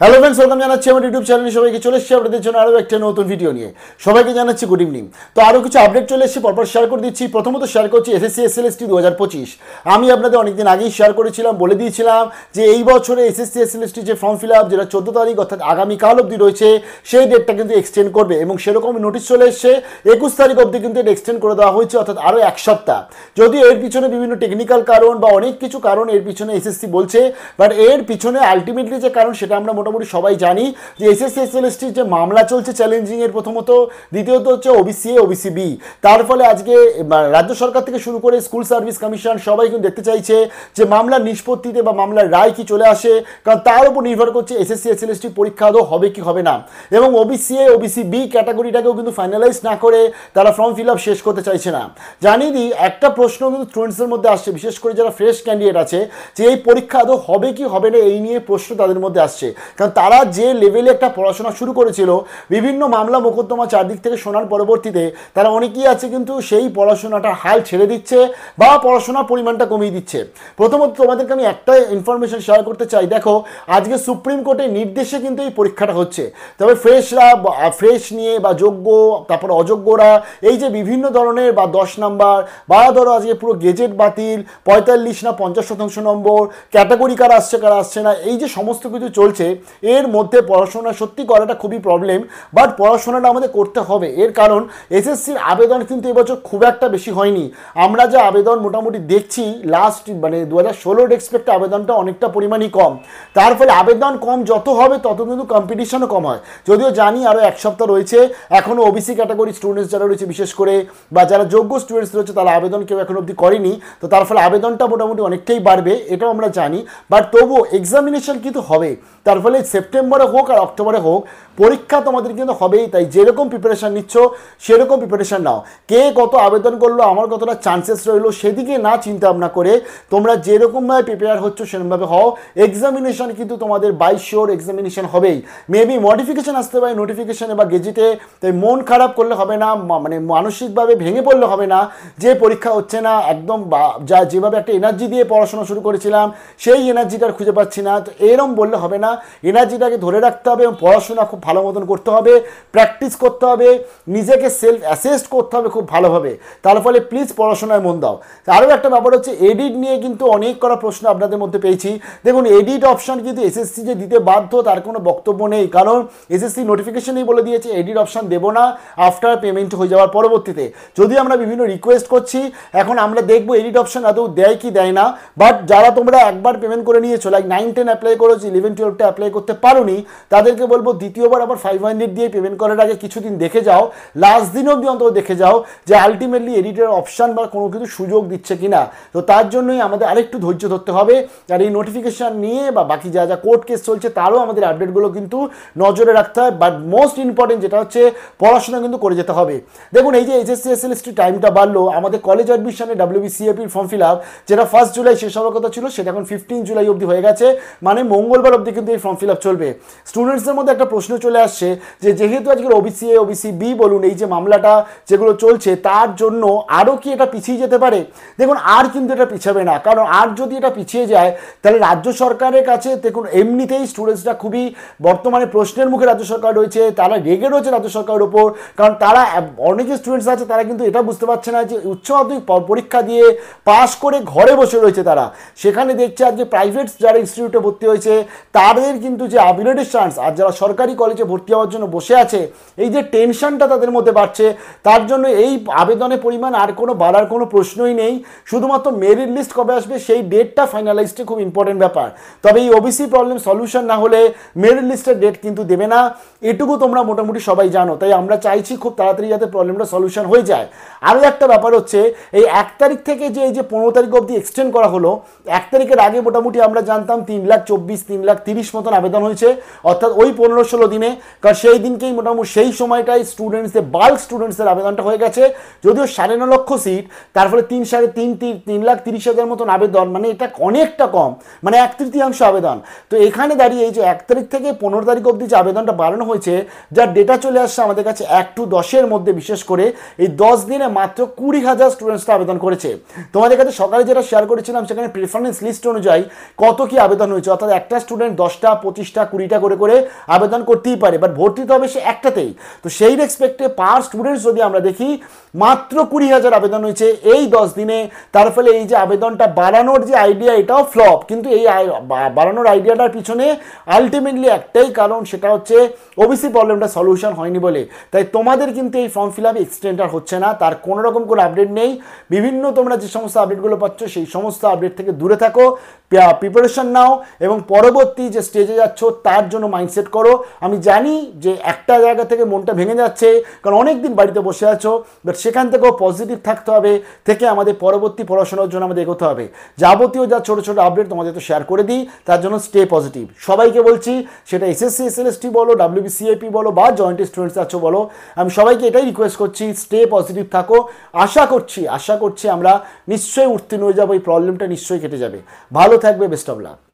Hello friends, welcome জানাচ্ছি আমার YouTube চ্যানেলে। সবাইকে চলে এসেছি আপনাদের জন্য আরও একটা নতুন ভিডিও নিয়ে। সবাইকে জানাচ্ছি গুড ইভিনিং। তো আরও কিছু আপডেট চলে এসেছি, পরপর শেয়ার করে দিচ্ছি। প্রথমত শেয়ার করছি এসএসসি এসএলএসটি 2025। আমি আপনাদের অনেকদিন আগেই শেয়ার করেছিলাম, বলে দিয়েছিলাম যে এই বছরে এসএসসি এসএলএসটি যে ফর্ম ফিল আপ, যেটা 14 তারিখ অর্থাৎ আগামীকাল অবধি রয়েছে, সেই ডেটটা কিন্তু এক্সটেন্ড করবে এবং সেরকম নোটিশ চলে এসছে 21 তারিখ অবধি কিন্তু এটা এক্সটেন্ড করে দেওয়া হয়েছে, অর্থাৎ আরও এক সপ্তাহ। যদিও এর পিছনে বিভিন্ন টেকনিক্যাল কারণ বা অনেক কিছু কারণ এর পিছনে এসএসসি বলছে, বাট এর পিছনে আলটিমেটলি যে কারণ সেটা আমরা মোটামুটি সবাই জানি যে এসএসসি এসএলএসটির যে মামলা চলছে চ্যালেঞ্জিং এর, প্রথমত, দ্বিতীয়ত হচ্ছে ওবিসি এ ওবিসি বি। তার ফলে আজকে রাজ্য সরকার থেকে শুরু করে স্কুল সার্ভিস কমিশন সবাই কিন্তু দেখতে চাইছে যে মামলার নিষ্পত্তিতে বা মামলার রায় কি চলে আসে, কারণ তার উপর নির্ভর করছে এসএসসি এসএলএসটি পরীক্ষা আদৌ হবে কি হবে না। এবং ওবিসি এ ওবিসি বি ক্যাটাগরিটাকেও কিন্তু ফাইনালাইজ না করে তারা ফর্ম ফিল আপ শেষ করতে চাইছে না। জানিয়ে দিই, একটা প্রশ্ন কিন্তু স্টুডেন্টসদের মধ্যে আসছে, বিশেষ করে যারা ফ্রেশ ক্যান্ডিডেট আছে, যে এই পরীক্ষা আদৌ হবে কি হবে না এই নিয়ে প্রশ্ন তাদের মধ্যে আসছে। কারণ তারা যে লেভেলে একটা পড়াশোনা শুরু করেছিল, বিভিন্ন মামলা মোকদ্দমা চারদিক থেকে শোনার পরবর্তীতে তারা অনেকেই আছে কিন্তু সেই পড়াশোনাটা হাল ছেড়ে দিচ্ছে বা পড়াশোনার পরিমাণটা কমিয়ে দিচ্ছে। প্রথমত তোমাদেরকে আমি একটা ইনফরমেশন শেয়ার করতে চাই। দেখো, আজকে সুপ্রিম কোর্টের নির্দেশে কিন্তু এই পরীক্ষাটা হচ্ছে। তবে ফ্রেশ নিয়ে বা যোগ্য, তারপর অযোগ্যরা, এই যে বিভিন্ন ধরনের বা 10 নাম্বার বা ধরো আজকে পুরো গেজেট বাতিল, 45 না 50% নম্বর, ক্যাটাগরি কারা আসছে না, এই যে সমস্ত কিছু চলছে, এর মধ্যে পড়াশোনা সত্যি করাটা খুবই প্রবলেম। বাট পড়াশোনাটা আমাদের করতে হবে। এর কারণ এসএসসির আবেদন কিন্তু এবছর খুব একটা বেশি হয়নি। আমরা যে আবেদন মোটামুটি দেখছি লাস্ট 2016 এক্সপেক্ট আবেদনটা অনেকটা পরিমাণই কম। তার ফলে আবেদন কম যত হবে তত কিন্তু কম্পিটিশনও কম হয়। যদিও জানি আরও এক সপ্তাহ রয়েছে, এখনও ওবিসি ক্যাটাগরি স্টুডেন্টস যারা রয়েছে বিশেষ করে, বা যারা যোগ্য স্টুডেন্টস রয়েছে, তারা আবেদন কেউ এখন অবধি করেনি। তো তার ফলে আবেদনটা মোটামুটি অনেকটাই বাড়বে, এটাও আমরা জানি। বাট তবুও এক্সামিনেশন কিন্তু হবে। তার ফলে সেপ্টেম্বরে হোক আর অক্টোবরে হোক, পরীক্ষা তোমাদের কিন্তু হবেই। তাই যেরকম প্রিপারেশান নিচ্ছ সেরকম প্রিপারেশান নাও। কে কত আবেদন করলো, আমার কতটা চান্সেস রইলো, সেদিকে না চিন্তা ভাবনা করে তোমরা যেরকমভাবে প্রিপেয়ার হচ্ছ সেরকমভাবে হও। এক্সামিনেশান কিন্তু তোমাদের 22 এক্সামিনেশান হবেই। মেবি মডিফিকেশান আসতে পারে নোটিফিকেশানে বা গেজেটে। তাই মন খারাপ করলে হবে না, মানে মানসিকভাবে ভেঙে পড়লে হবে না যে পরীক্ষা হচ্ছে না। একদম যা যেভাবে একটা এনার্জি দিয়ে পড়াশোনা শুরু করেছিলাম সেই এনার্জিটা খুঁজে পাচ্ছি না, তো এরম বললে হবে না। এনার্জিটাকে ধরে রাখতে হবে এবং পড়াশোনা খুব ভালো মতন করতে হবে, প্র্যাকটিস করতে হবে, নিজেকে সেলফ অ্যাসেস্ট করতে হবে খুব ভালোভাবে। তার ফলে প্লিজ পড়াশোনায় মন দাও। আরও একটা ব্যাপার হচ্ছে, এডিট নিয়ে কিন্তু অনেক করা প্রশ্ন আপনাদের মধ্যে পেয়েছি। দেখুন, এডিট অপশান কিন্তু এসএসসি যে দিতে বাধ্য তার কোনো বক্তব্য নেই, কারণ এসএসসি নোটিফিকেশনেই বলে দিয়েছে এডিট অপশান দেবো না আফটার পেমেন্ট হয়ে যাওয়ার পরবর্তীতে। যদিও আমরা বিভিন্ন রিকোয়েস্ট করছি, এখন আমরা দেখবো এডিট অপশান আদৌ দেয় কি দেয় না। বাট যারা তোমরা একবার পেমেন্ট করে নিয়েছো, লাইক 9-10 অ্যাপ্লাই করেছো, 11-12টা অ্যাপ্লাই করতে পারোনি, তাদেরকে বলবো দ্বিতীয়বার আবার 500 দিয়ে পেমেন্ট করার আগে কিছুদিন দেখে যাও, লাস্ট দিন অবধি অন্তত দেখে যাও যে আলটিমেটলি এডিটের অপশান বা কোনো কিছু সুযোগ দিচ্ছে কিনা। তো তার জন্যই আমাদের আরেকটু ধৈর্য ধরতে হবে। আর এই নোটিফিকেশান নিয়ে বা বাকি যা যা কোর্ট কেস চলছে তারও আমাদের আপডেটগুলো কিন্তু নজরে রাখতে হয়। বাট মোস্ট ইম্পর্টেন্ট যেটা হচ্ছে, পড়াশোনা কিন্তু করে যেতে হবে। দেখুন, এই যে এইচএসসি এসএলএসটি টাইমটা বাড়লো, আমাদের কলেজ অ্যাডমিশনে WBCAPর ফর্ম ফিল আপ যেটা 1 জুলাই শেষ হওয়ার কথা ছিল, সেটা এখন 15 জুলাই অবধি হয়ে গেছে, মানে মঙ্গলবার অবধি কিন্তু এই ফর্ম ফিল আপ চলবে। স্টুডেন্টসদের মধ্যে একটা প্রশ্ন চলে আসছে যে যেহেতু আজকের ওবিসি এ ওবিসি বি বলুন, এই যে মামলাটা যেগুলো চলছে তার জন্য আরও কি এটা পিছিয়ে যেতে পারে? দেখুন, আর কিন্তু এটা পিছাবে না, কারণ আর যদি এটা পিছিয়ে যায় তাহলে রাজ্য সরকারের কাছে দেখুন এমনিতেই স্টুডেন্টসরা খুবই বর্তমানে প্রশ্নের মুখে রাজ্য সরকার রয়েছে, তারা রেগে রয়েছে রাজ্য সরকারের ওপর। কারণ তারা অনেকে স্টুডেন্টস আছে তারা কিন্তু এটা বুঝতে পারছে না যে উচ্চ মাধ্যমিক পরীক্ষা দিয়ে পাশ করে ঘরে বসে রয়েছে তারা, সেখানে দেখছে আজকে প্রাইভেট যারা ইনস্টিটিউটে ভর্তি হয়েছে তাদের কিন্তু যে আপগ্রেডের চান্স, আর যারা সরকারি কলেজে ভর্তি হওয়ার জন্য বসে আছে, এই যে টেনশনটা তাদের মধ্যে বাড়ছে, তার জন্য এই আবেদনের পরিমাণ আর কোনো বাড়ার কোনো প্রশ্নই নেই। শুধুমাত্র মেরিট লিস্ট কবে আসবে সেই ডেটটা ফাইনালাইজটা খুব ইম্পর্টেন্ট ব্যাপার। তবে এই ওবিসি প্রবলেম সলিউশন না হলে মেরিট লিস্টের ডেট কিন্তু দেবে না, এটুকু তোমরা মোটামুটি সবাই জানো। তাই আমরা চাইছি খুব তাড়াতাড়ি যাতে প্রবলেমটা সলিউশন হয়ে যায়। আরও একটা ব্যাপার হচ্ছে, এই 1 তারিখ থেকে যে এই যে 15 তারিখ অবধি এক্সটেন্ড করা হলো, 1 তারিখের আগে মোটামুটি আমরা জানতাম 3,24,000 3,30,000 মতন আবেদন হয়েছে, অর্থাৎ ওই 15-16 দিনে। কারণ সেই দিনকেই মোটামুটি সেই সময়টাই স্টুডেন্টসদের বাল্ক স্টুডেন্টসদের আবেদনটা হয়ে গেছে। যদিও 9.5 লক্ষ সিট, তার ফলে 3,30,000 মতন আবেদন, মানে এটা অনেকটা কম, মানে 1/3 আবেদন। তো এখানে দাঁড়িয়ে এই যে 1 তারিখ থেকে 15 তারিখ অবধি যে আবেদনটা বাড়ানো হয়েছে, যার ডেটা চলে আসছে আমাদের কাছে 1 to 10-এর মধ্যে, বিশেষ করে এই 10 দিনে মাত্র 20,000 স্টুডেন্টসরা আবেদন করেছে। তোমাদের কাছে সকালে যেটা শেয়ার করেছিলাম সেখানে প্রেফারেন্স লিস্ট অনুযায়ী কত কি আবেদন হয়েছে, অর্থাৎ একটা স্টুডেন্ট 10টা 25টা 20টা করে আবেদন করতেই পারে, বাট ভর্তি তো হবে সে একটাতেই। তো সেই রেসপেক্টে পার স্টুডেন্টস যদি আমরা দেখি মাত্র 20,000 আবেদন হয়েছে এই 10 দিনে। তার ফলে এই যে আবেদনটা বাড়ানোর যে আইডিয়া, এটাও ফ্লপ। কিন্তু এই বাড়ানোর আইডিয়াটার পিছনে আলটিমেটলি একটাই কারণ, সেটা হচ্ছে ওবিসি প্রবলেমটা সলিউশন হয়নি বলে। তাই তোমাদের কিন্তু এই ফর্ম ফিল আপ এক্সটেন্ডার হচ্ছে না, তার কোনো রকম কোনো আপডেট নেই। বিভিন্ন তোমরা যে সমস্ত আপডেটগুলো পাচ্ছ সেই সমস্ত আপডেট থেকে দূরে থাকো, প্রিপারেশন নাও এবং পরবর্তী যে স্টেজে যাচ্ছ তার জন্য মাইন্ডসেট করো। আমি জানি যে একটা জায়গা থেকে মনটা ভেঙে যাচ্ছে, কারণ অনেক দিন বাড়িতে বসে আছো, বাট সেখান থেকেও পজিটিভ থাকতে হবে, থেকে আমাদের পরবর্তী পড়াশোনার জন্য আমাদের এগোতে হবে। যাবতীয় যা ছোটো ছোটো আপডেট তোমাদের তো শেয়ার করে দিই, তার জন্য স্টে পজিটিভ। সবাইকে বলছি, সেটা এসএসসি এসএলএসটি বলো, WBCAP বলো বা জয়েন্ট স্টুডেন্টস আছো বলো, আমি সবাইকে এটাই রিকোয়েস্ট করছি, স্টে পজিটিভ থাকো। আশা করছি আমরা নিশ্চয়ই উত্তীর্ণ হয়ে যাবো, এই প্রবলেমটা নিশ্চয়ই কেটে যাবে। ভালো থাকবে, বেস্ট অফ লাক।